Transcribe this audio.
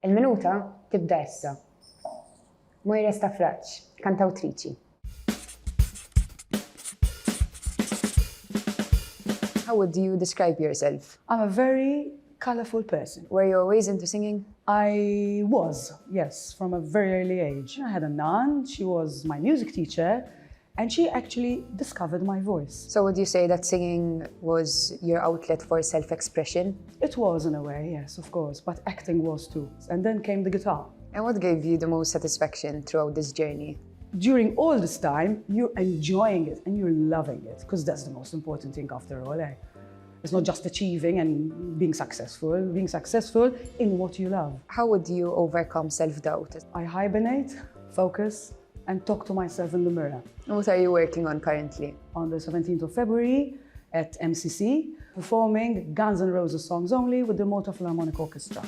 Il-minuta tibda issa. Moira Stafrace, kantawtriċi. How would you describe yourself? I'm a very colourful person. Were you always into singing? I was, yes, from a very early age. I had a nun, she was my music teacher, and she actually discovered my voice. So would you say that singing was your outlet for self-expression? It was in a way, yes, of course, but acting was too. And then came the guitar. And what gave you the most satisfaction throughout this journey? During all this time, you're enjoying it and you're loving it, because that's the most important thing after all, eh? It's not just achieving and being successful in what you love. How would you overcome self-doubt? I hibernate, focus, and talk to myself in the mirror. What are you working on currently? On the 17th of February at MCC, performing Guns N' Roses songs only with the Motor Philharmonic Orchestra.